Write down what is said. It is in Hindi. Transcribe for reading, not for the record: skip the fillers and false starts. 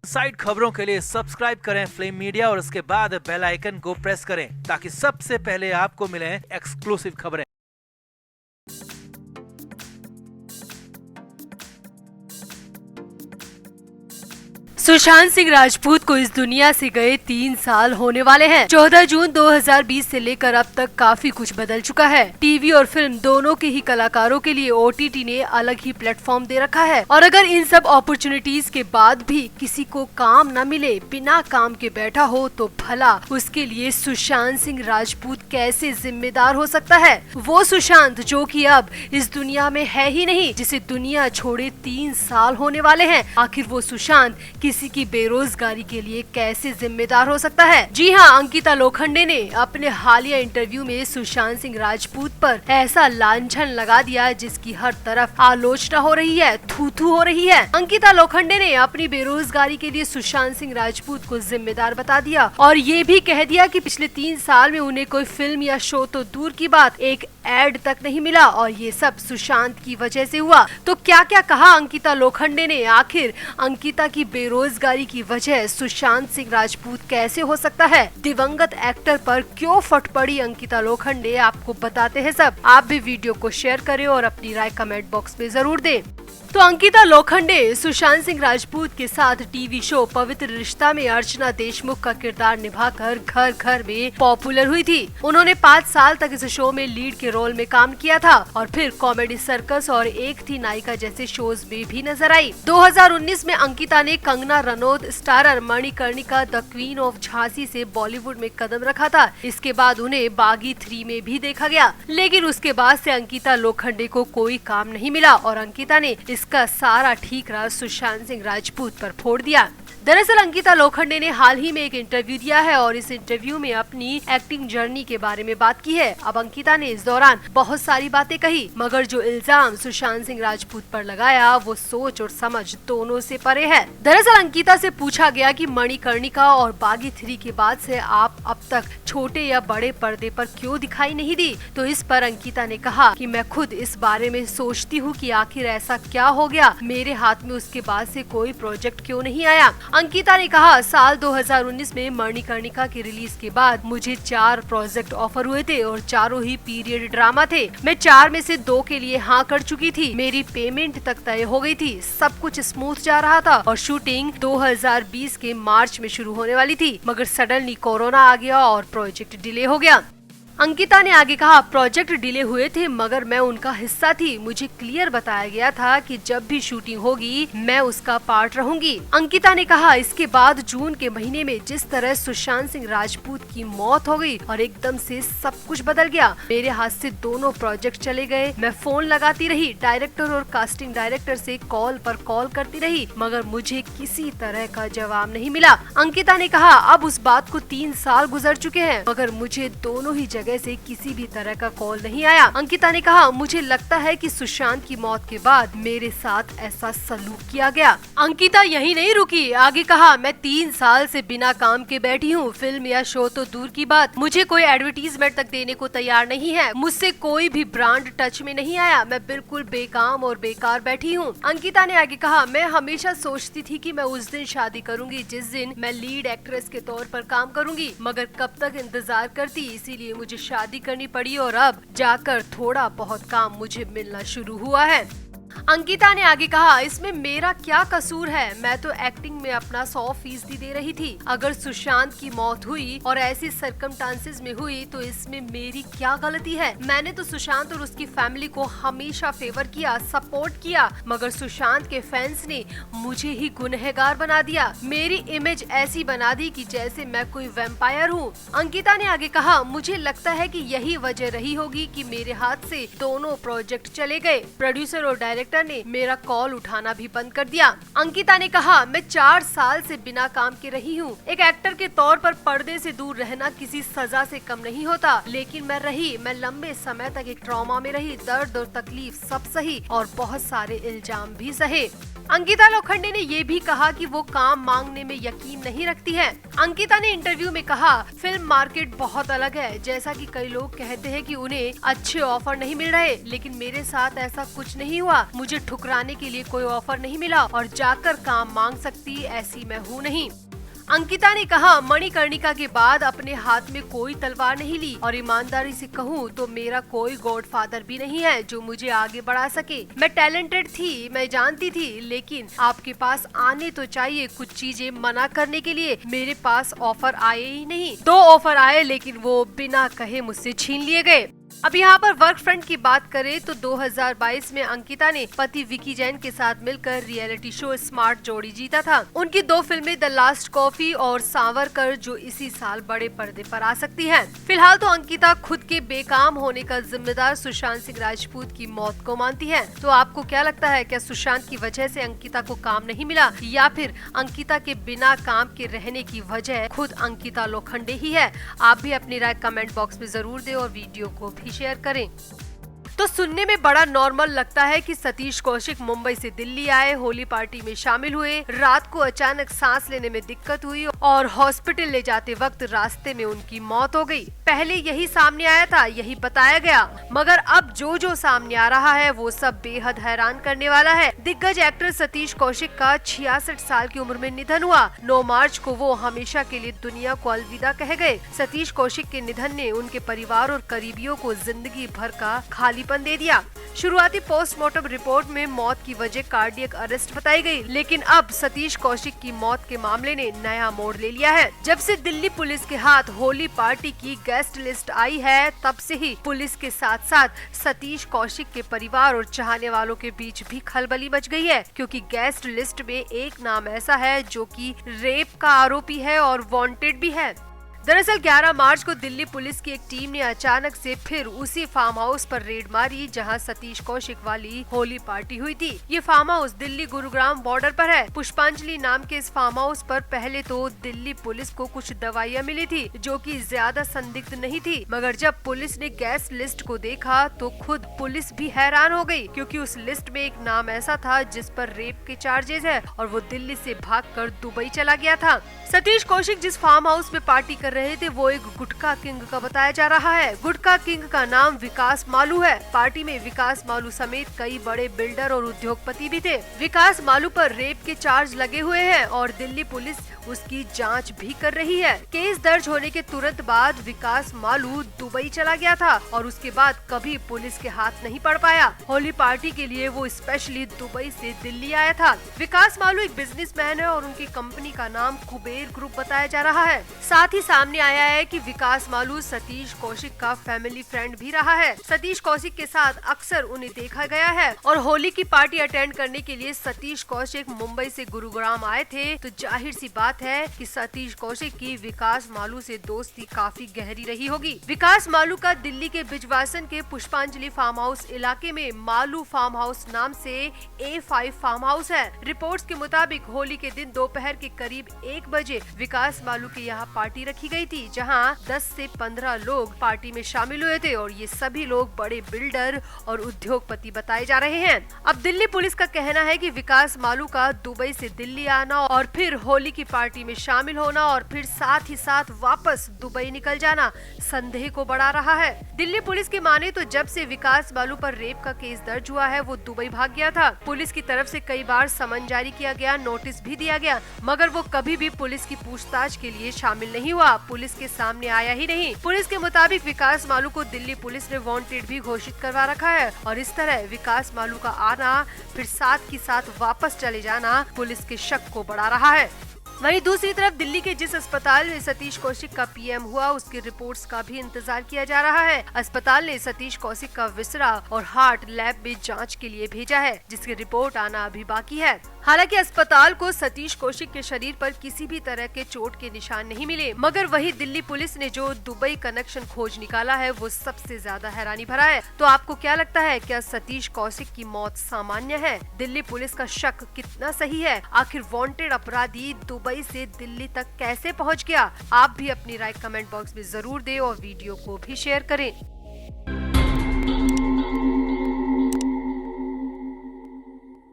साइड खबरों के लिए सब्सक्राइब करें फ्लेम मीडिया और उसके बाद बेल आइकन को प्रेस करें ताकि सबसे पहले आपको मिले एक्सक्लूसिव खबरें। सुशांत सिंह राजपूत को इस दुनिया से गए 3 साल होने वाले हैं। 14 जून 2020 से लेकर अब तक काफी कुछ बदल चुका है। टीवी और फिल्म दोनों के ही कलाकारों के लिए ओटीटी ने अलग ही प्लेटफॉर्म दे रखा है और अगर इन सब अपॉर्चुनिटीज के बाद भी किसी को काम न मिले, बिना काम के बैठा हो, तो भला उसके लिए सुशांत सिंह राजपूत कैसे जिम्मेदार हो सकता है? वो सुशांत जो कि अब इस दुनिया में है ही नहीं, जिसे दुनिया छोड़े 3 साल होने वाले हैं। आखिर वो सुशांत किसी की बेरोजगारी के लिए कैसे जिम्मेदार हो सकता है? जी हाँ, अंकिता लोखंडे ने अपने हालिया इंटरव्यू में सुशांत सिंह राजपूत पर ऐसा लांछन लगा दिया जिसकी हर तरफ आलोचना हो रही है, थू-थू हो रही है। अंकिता लोखंडे ने अपनी बेरोजगारी के लिए सुशांत सिंह राजपूत को जिम्मेदार बता दिया और ये भी कह दिया कि पिछले 3 साल में उन्हें कोई फिल्म या शो तो दूर की बात, एक एड तक नहीं मिला और ये सब सुशांत की वजह से हुआ। तो क्या क्या कहा अंकिता लोखंडे ने? आखिर अंकिता की बेरोजगारी की वजह सुशांत सिंह राजपूत कैसे हो सकता है? दिवंगत एक्टर पर क्यों फट पड़ी अंकिता लोखंडे? आपको बताते हैं सब। आप भी वीडियो को शेयर करें और अपनी राय कमेंट बॉक्स में जरूर दें। तो अंकिता लोखंडे सुशांत सिंह राजपूत के साथ टीवी शो पवित्र रिश्ता में अर्चना देशमुख का किरदार निभाकर घर घर में पॉपुलर हुई थी। उन्होंने 5 साल तक इस शो में लीड के रोल में काम किया था और फिर कॉमेडी सर्कस और एक थी नायिका जैसे शोज में भी नजर आई। 2019 में अंकिता ने Kangana Ranaut starrer Manikarnika the queen of Jhansi से बॉलीवुड में कदम रखा था। इसके बाद उन्हें बागी 3 में भी देखा गया, लेकिन उसके बाद से अंकिता लोखंडे को कोई काम नहीं मिला और अंकिता ने इसका सारा ठीकरा सुशांत सिंह राजपूत पर फोड़ दिया। दरअसल अंकिता लोखंडे ने हाल ही में एक इंटरव्यू दिया है और इस इंटरव्यू में अपनी एक्टिंग जर्नी के बारे में बात की है। अब अंकिता ने इस दौरान बहुत सारी बातें कही, मगर जो इल्जाम सुशांत सिंह राजपूत पर लगाया वो सोच और समझ दोनों से परे है। दरअसल अंकिता से पूछा गया कि मणिकर्णिका और बागी 3 के बाद से आप अब तक छोटे या बड़े पर्दे पर क्यों दिखाई नहीं दी, तो इस पर अंकिता ने कहा कि मैं खुद इस बारे में सोचती हूँ कि आखिर ऐसा क्या हो गया, मेरे हाथ में उसके बाद से कोई प्रोजेक्ट क्यों नहीं आया। अंकिता ने कहा, साल 2019 में मणिकर्णिका की रिलीज के बाद मुझे 4 प्रोजेक्ट ऑफर हुए थे और चारों ही पीरियड ड्रामा थे। मैं 4 में से 2 के लिए हाँ कर चुकी थी, मेरी पेमेंट तक तय हो गई थी, सब कुछ स्मूथ जा रहा था और शूटिंग 2020 के मार्च में शुरू होने वाली थी, मगर सडनली कोरोना आ गया और प्रोजेक्ट डिले हो गया। अंकिता ने आगे कहा, प्रोजेक्ट डिले हुए थे मगर मैं उनका हिस्सा थी, मुझे क्लियर बताया गया था कि जब भी शूटिंग होगी मैं उसका पार्ट रहूंगी। अंकिता ने कहा, इसके बाद जून के महीने में जिस तरह सुशांत सिंह राजपूत की मौत हो गई और एकदम से सब कुछ बदल गया, मेरे हाथ से दोनों प्रोजेक्ट चले गए। मैं फोन लगाती रही, डायरेक्टर और कास्टिंग डायरेक्टर से कॉल पर कॉल करती रही, मगर मुझे किसी तरह का जवाब नहीं मिला। अंकिता ने कहा, अब उस बात को 3 साल गुजर चुके हैं मगर मुझे दोनों ही जगह से किसी भी तरह का कॉल नहीं आया। अंकिता ने कहा, मुझे लगता है कि सुशांत की मौत के बाद मेरे साथ ऐसा सलूक किया गया। अंकिता यही नहीं रुकी, आगे कहा, मैं 3 साल से बिना काम के बैठी हूँ, फिल्म या शो तो दूर की बात, मुझे कोई एडवर्टीजमेंट तक देने को तैयार नहीं है, मुझसे कोई भी ब्रांड टच में नहीं आया, मैं बिल्कुल बेकाम और बेकार बैठी हूँ। अंकिता ने आगे कहा, मैं हमेशा सोचती थी कि मैं उस दिन शादी करूंगी जिस दिन मैं लीड एक्ट्रेस के तौर पर काम करूंगी, मगर कब तक इंतजार करती, इसीलिए मुझे शादी करनी पड़ी और अब जाकर थोड़ा बहुत काम मुझे मिलना शुरू हुआ है। अंकिता ने आगे कहा, इसमें मेरा क्या कसूर है, मैं तो एक्टिंग में अपना 100% दे रही थी। अगर सुशांत की मौत हुई और ऐसी सर्कमस्टांसेस में हुई तो इसमें मेरी क्या गलती है? मैंने तो सुशांत और उसकी फैमिली को हमेशा फेवर किया, सपोर्ट किया, मगर सुशांत के फैंस ने मुझे ही गुनहगार बना दिया, मेरी इमेज ऐसी बना दी कि जैसे मैं कोई वैम्पायर हूँ। अंकिता ने आगे कहा, मुझे लगता है कि यही वजह रही होगी कि मेरे हाथ से दोनों प्रोजेक्ट चले गए, प्रोड्यूसर और डायरेक्टर ने मेरा कॉल उठाना भी बंद कर दिया। अंकिता ने कहा, मैं 4 साल से बिना काम के रही हूँ, एक एक्टर के तौर पर पर्दे से दूर रहना किसी सजा से कम नहीं होता, लेकिन मैं लंबे समय तक एक ट्रॉमा में रही, दर्द और तकलीफ सब सही और बहुत सारे इल्जाम भी सहे। अंकिता लोखंडे ने ये भी कहा कि वो काम मांगने में यकीन नहीं रखती है। अंकिता ने इंटरव्यू में कहा, फिल्म मार्केट बहुत अलग है। जैसा कि कई लोग कहते हैं कि उन्हें अच्छे ऑफर नहीं मिल रहे, लेकिन मेरे साथ ऐसा कुछ नहीं हुआ। मुझे ठुकराने के लिए कोई ऑफर नहीं मिला और जाकर काम मांग सकती ऐसी मैं हूँ नहीं। अंकिता ने कहा, मणिकर्णिका के बाद अपने हाथ में कोई तलवार नहीं ली और ईमानदारी से कहूँ तो मेरा कोई गॉडफादर भी नहीं है जो मुझे आगे बढ़ा सके। मैं टैलेंटेड थी, मैं जानती थी, लेकिन आपके पास आने तो चाहिए कुछ चीजें मना करने के लिए। मेरे पास ऑफर आए ही नहीं। 2 ऑफर आए, लेकिन वो बिना कहे मुझसे छीन लिए गए। अब यहाँ पर वर्क फ्रंट की बात करें तो 2022 में अंकिता ने पति विकी जैन के साथ मिलकर रियलिटी शो स्मार्ट जोड़ी जीता था। उनकी 2 फिल्में द लास्ट कॉफी और सावरकर जो इसी साल बड़े पर्दे पर आ सकती हैं। फिलहाल तो अंकिता खुद के बेकाम होने का जिम्मेदार सुशांत सिंह राजपूत की मौत को मानती है। तो आपको क्या लगता है, क्या सुशांत की वजह से अंकिता को काम नहीं मिला या फिर अंकिता के बिना काम के रहने की वजह खुद अंकिता लोखंडे ही है? आप भी अपनी राय कमेंट बॉक्स में जरूर दें और वीडियो को भी शेयर करें। तो सुनने में बड़ा नॉर्मल लगता है कि सतीश कौशिक मुंबई से दिल्ली आए, होली पार्टी में शामिल हुए, रात को अचानक सांस लेने में दिक्कत हुई और हॉस्पिटल ले जाते वक्त रास्ते में उनकी मौत हो गई। पहले यही सामने आया था, यही बताया गया, मगर अब जो सामने आ रहा है वो सब बेहद हैरान करने वाला है। दिग्गज एक्टर सतीश कौशिक का 66 साल की उम्र में निधन हुआ। 9 मार्च को वो हमेशा के लिए दुनिया को अलविदा कह गए। सतीश कौशिक के निधन ने उनके परिवार और करीबियों को जिंदगी भर का खाली दे दिया। शुरुआती पोस्टमार्टम रिपोर्ट में मौत की वजह कार्डियक अरेस्ट बताई गई, लेकिन अब सतीश कौशिक की मौत के मामले ने नया मोड़ ले लिया है। जब से दिल्ली पुलिस के हाथ होली पार्टी की गेस्ट लिस्ट आई है, तब से ही पुलिस के साथ साथ सतीश कौशिक के परिवार और चाहने वालों के बीच भी खलबली मच गई है, क्योंकि गेस्ट लिस्ट में एक नाम ऐसा है जो कि रेप का आरोपी है और वांटेड भी है। दरअसल 11 मार्च को दिल्ली पुलिस की एक टीम ने अचानक से फिर उसी फार्म हाउस पर रेड मारी जहां सतीश कौशिक वाली होली पार्टी हुई थी। ये farm house Delhi Gurugram border पर है। पुष्पांजलि नाम के इस फार्म हाउस पर पहले तो दिल्ली पुलिस को कुछ दवाइयां मिली थी जो कि ज्यादा संदिग्ध नहीं थी, मगर जब पुलिस ने गैस लिस्ट को देखा तो खुद पुलिस भी हैरान हो गई, क्योंकि उस लिस्ट में एक नाम ऐसा था जिस पर रेप के चार्जेस है और वो दिल्ली से भागकर दुबई चला गया था। सतीश कौशिक जिस फार्म हाउस में पार्टी कर रहे थे वो एक गुटखा किंग का बताया जा रहा है। गुटखा किंग का नाम विकास मालू है। पार्टी में विकास मालू समेत कई बड़े बिल्डर और उद्योगपति भी थे। विकास मालू पर रेप के चार्ज लगे हुए हैं और दिल्ली पुलिस उसकी जांच भी कर रही है। केस दर्ज होने के तुरंत बाद विकास मालू दुबई चला गया था और उसके बाद कभी पुलिस के हाथ नहीं पड़ पाया। होली पार्टी के लिए वो स्पेशली दुबई से दिल्ली आया था। विकास मालू एक बिजनेसमैन है और उनकी कंपनी का नाम कुबेर ग्रुप बताया जा रहा है। साथ ही सामने आया है कि विकास मालू सतीश कौशिक का फैमिली फ्रेंड भी रहा है। सतीश कौशिक के साथ अक्सर उन्हें देखा गया है और होली की पार्टी अटेंड करने के लिए सतीश कौशिक मुंबई से गुरुग्राम आए थे, तो जाहिर सी बात है कि सतीश कौशिक की विकास मालू से दोस्ती काफी गहरी रही होगी। विकास मालू का दिल्ली के बिजवासन के पुष्पांजलि फार्म हाउस इलाके में मालू फार्म हाउस नाम से A5 फार्म हाउस है। रिपोर्ट्स के मुताबिक होली के दिन दोपहर के करीब 1 बजे विकास मालू के यहाँ पार्टी रखी गई थी, जहाँ 10 से 15 लोग पार्टी में शामिल हुए थे और ये सभी लोग बड़े बिल्डर और उद्योगपति बताए जा रहे हैं। अब दिल्ली पुलिस का कहना है कि विकास मालू का दुबई से दिल्ली आना और फिर होली की पार्टी में शामिल होना और फिर साथ ही साथ वापस दुबई निकल जाना संदेह को बढ़ा रहा है। दिल्ली पुलिस की माने तो जब से विकास मालू पर रेप का केस दर्ज हुआ है वो दुबई भाग गया था। पुलिस की तरफ से कई बार समन जारी किया गया, नोटिस भी दिया गया, मगर वो कभी भी पुलिस की पूछताछ के लिए शामिल नहीं हुआ, पुलिस के सामने आया ही नहीं। पुलिस के मुताबिक विकास मालू को दिल्ली पुलिस ने वांटेड भी घोषित करवा रखा है और इस तरह विकास मालू का आना फिर साथ ही साथ वापस चले जाना पुलिस के शक को बढ़ा रहा है। वहीं दूसरी तरफ दिल्ली के जिस अस्पताल में सतीश कौशिक का पीएम हुआ उसकी रिपोर्ट्स का भी इंतजार किया जा रहा है। अस्पताल ने सतीश कौशिक का विसरा और हार्ट लैब में जांच के लिए भेजा है, जिसकी रिपोर्ट आना अभी बाकी है। हालांकि अस्पताल को सतीश कौशिक के शरीर पर किसी भी तरह के चोट के निशान नहीं मिले, मगर वही दिल्ली पुलिस ने जो दुबई कनेक्शन खोज निकाला है वो सबसे ज्यादा हैरानी भरा है। तो आपको क्या लगता है, क्या सतीश कौशिक की मौत सामान्य है? दिल्ली पुलिस का शक कितना सही है? आखिर वांटेड अपराधी दुबई से दिल्ली तक कैसे पहुंच गया? आप भी अपनी राय कमेंट बॉक्स में जरूर दें और वीडियो को भी शेयर करें।